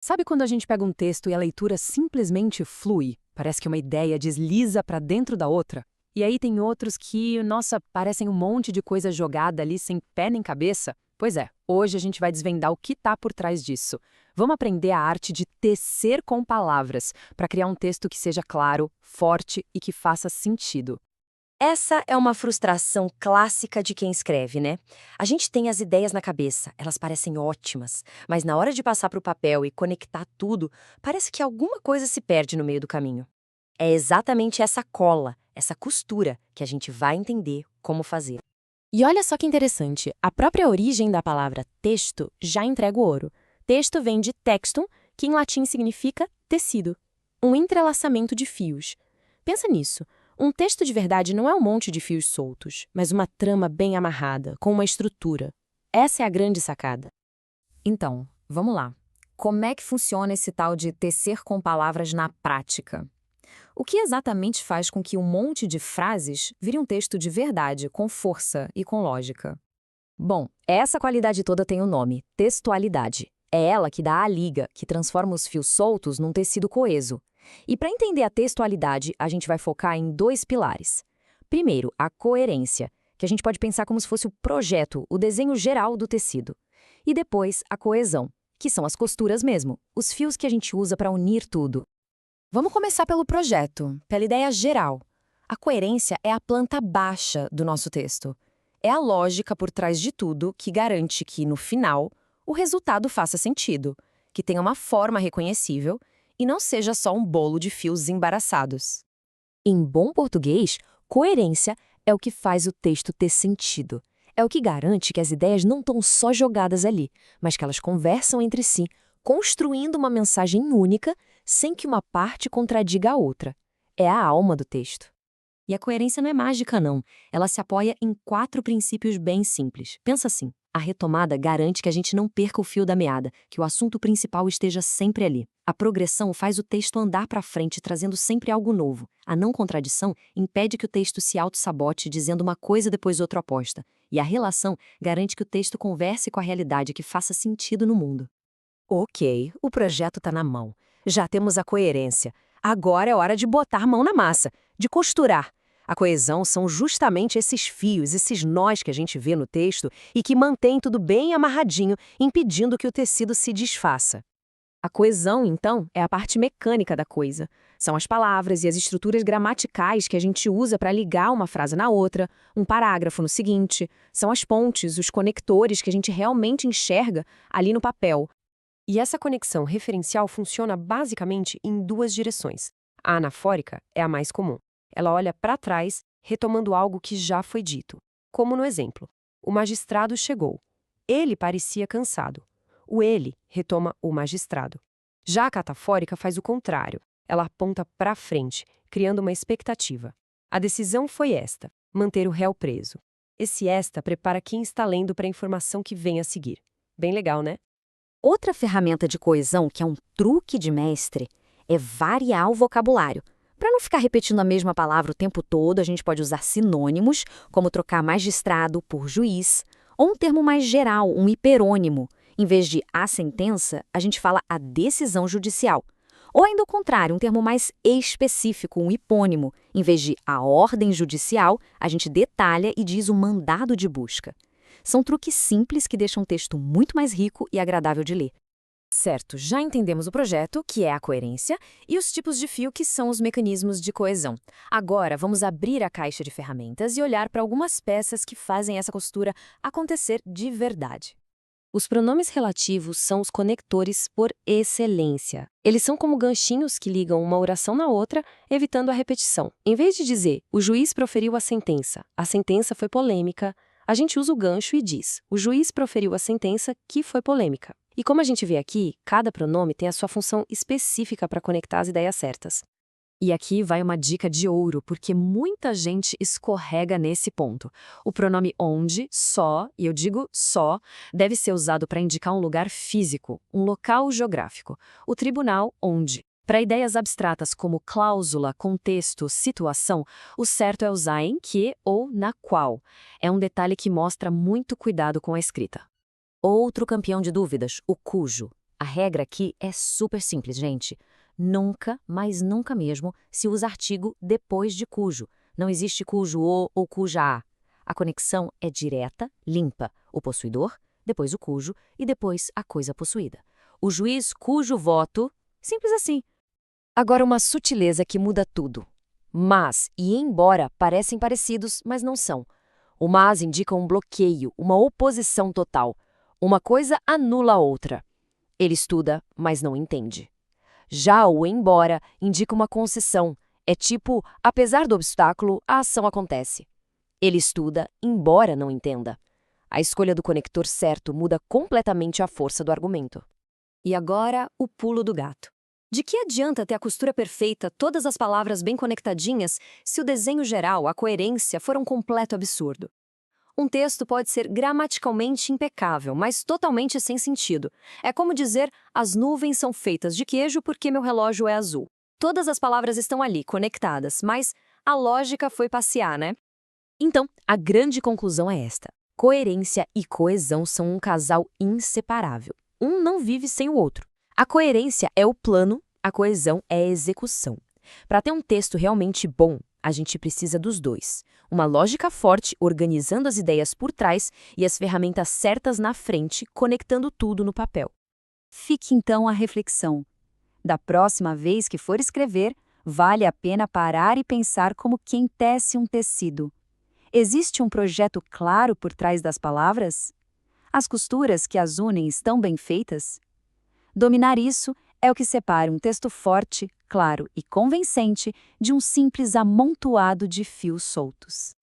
Sabe quando a gente pega um texto e a leitura simplesmente flui? Parece que uma ideia desliza para dentro da outra. E aí tem outros que, nossa, parecem um monte de coisa jogada ali sem pé nem cabeça. Pois é, hoje a gente vai desvendar o que está por trás disso. Vamos aprender a arte de tecer com palavras, para criar um texto que seja claro, forte e que faça sentido. Essa é uma frustração clássica de quem escreve, né? A gente tem as ideias na cabeça, elas parecem ótimas, mas na hora de passar para o papel e conectar tudo, parece que alguma coisa se perde no meio do caminho. É exatamente essa cola, essa costura, que a gente vai entender como fazer. E olha só que interessante, a própria origem da palavra texto já entrega o ouro. Texto vem de textum, que em latim significa tecido, um entrelaçamento de fios. Pensa nisso. Um texto de verdade não é um monte de fios soltos, mas uma trama bem amarrada, com uma estrutura. Essa é a grande sacada. Então, vamos lá. Como é que funciona esse tal de tecer com palavras na prática? O que exatamente faz com que um monte de frases vire um texto de verdade, com força e com lógica? Bom, essa qualidade toda tem um nome: textualidade. É ela que dá a liga, que transforma os fios soltos num tecido coeso. E para entender a textualidade, a gente vai focar em dois pilares. Primeiro, a coerência, que a gente pode pensar como se fosse o projeto, o desenho geral do tecido. E depois, a coesão, que são as costuras mesmo, os fios que a gente usa para unir tudo. Vamos começar pelo projeto, pela ideia geral. A coerência é a planta baixa do nosso texto. É a lógica por trás de tudo que garante que, no final, o resultado faça sentido, que tenha uma forma reconhecível e não seja só um bolo de fios embaraçados. Em bom português, coerência é o que faz o texto ter sentido. É o que garante que as ideias não estão só jogadas ali, mas que elas conversam entre si, construindo uma mensagem única, sem que uma parte contradiga a outra. É a alma do texto. E a coerência não é mágica, não. Ela se apoia em 4 princípios bem simples. Pensa assim: a retomada garante que a gente não perca o fio da meada, que o assunto principal esteja sempre ali. A progressão faz o texto andar para frente, trazendo sempre algo novo. A não contradição impede que o texto se auto-sabote, dizendo uma coisa depois outra oposta. E a relação garante que o texto converse com a realidade, que faça sentido no mundo. Ok, o projeto está na mão. Já temos a coerência. Agora é hora de botar mão na massa, de costurar. A coesão são justamente esses fios, esses nós que a gente vê no texto e que mantém tudo bem amarradinho, impedindo que o tecido se desfaça. A coesão, então, é a parte mecânica da coisa. São as palavras e as estruturas gramaticais que a gente usa para ligar uma frase na outra, um parágrafo no seguinte. São as pontes, os conectores que a gente realmente enxerga ali no papel. E essa conexão referencial funciona basicamente em 2 direções. A anafórica é a mais comum. Ela olha para trás, retomando algo que já foi dito. Como no exemplo: o magistrado chegou. Ele parecia cansado. O ele retoma o magistrado. Já a catafórica faz o contrário. Ela aponta para frente, criando uma expectativa. A decisão foi esta: manter o réu preso. Esse esta prepara quem está lendo para a informação que vem a seguir. Bem legal, né? Outra ferramenta de coesão, que é um truque de mestre, é variar o vocabulário. Para não ficar repetindo a mesma palavra o tempo todo, a gente pode usar sinônimos, como trocar magistrado por juiz, ou um termo mais geral, um hiperônimo. Em vez de a sentença, a gente fala a decisão judicial. Ou ainda o contrário, um termo mais específico, um hipônimo. Em vez de a ordem judicial, a gente detalha e diz o mandado de busca. São truques simples que deixam o texto muito mais rico e agradável de ler. Certo, já entendemos o projeto, que é a coerência, e os tipos de fio, que são os mecanismos de coesão. Agora, vamos abrir a caixa de ferramentas e olhar para algumas peças que fazem essa costura acontecer de verdade. Os pronomes relativos são os conectores por excelência. Eles são como ganchinhos que ligam uma oração na outra, evitando a repetição. Em vez de dizer, o juiz proferiu a sentença foi polêmica, a gente usa o gancho e diz, o juiz proferiu a sentença que foi polêmica. E como a gente vê aqui, cada pronome tem a sua função específica para conectar as ideias certas. E aqui vai uma dica de ouro, porque muita gente escorrega nesse ponto. O pronome onde, só, e eu digo só, deve ser usado para indicar um lugar físico, um local geográfico. O tribunal, onde. Para ideias abstratas como cláusula, contexto, situação, o certo é usar em que ou na qual. É um detalhe que mostra muito cuidado com a escrita. Outro campeão de dúvidas, o cujo. A regra aqui é super simples, gente. Nunca, mas nunca mesmo, se usa artigo depois de cujo. Não existe cujo ou cuja a. A conexão é direta, limpa. O possuidor, depois o cujo e depois a coisa possuída. O juiz cujo voto, simples assim. Agora uma sutileza que muda tudo. Mas e embora parecem parecidos, mas não são. O mas indica um bloqueio, uma oposição total. Uma coisa anula a outra. Ele estuda, mas não entende. Já o embora indica uma concessão. É tipo, apesar do obstáculo, a ação acontece. Ele estuda, embora não entenda. A escolha do conector certo muda completamente a força do argumento. E agora, o pulo do gato. De que adianta ter a costura perfeita, todas as palavras bem conectadinhas, se o desenho geral, a coerência, for um completo absurdo? Um texto pode ser gramaticalmente impecável, mas totalmente sem sentido. É como dizer, as nuvens são feitas de queijo porque meu relógio é azul. Todas as palavras estão ali, conectadas, mas a lógica foi passear, né? Então, a grande conclusão é esta. Coerência e coesão são um casal inseparável. Um não vive sem o outro. A coerência é o plano, a coesão é a execução. Para ter um texto realmente bom, a gente precisa dos dois. Uma lógica forte, organizando as ideias por trás e as ferramentas certas na frente, conectando tudo no papel. Fique então a reflexão. Da próxima vez que for escrever, vale a pena parar e pensar como quem tece um tecido. Existe um projeto claro por trás das palavras? As costuras que as unem estão bem feitas? Dominar isso é o que separa um texto forte, claro e convincente de um simples amontoado de fios soltos.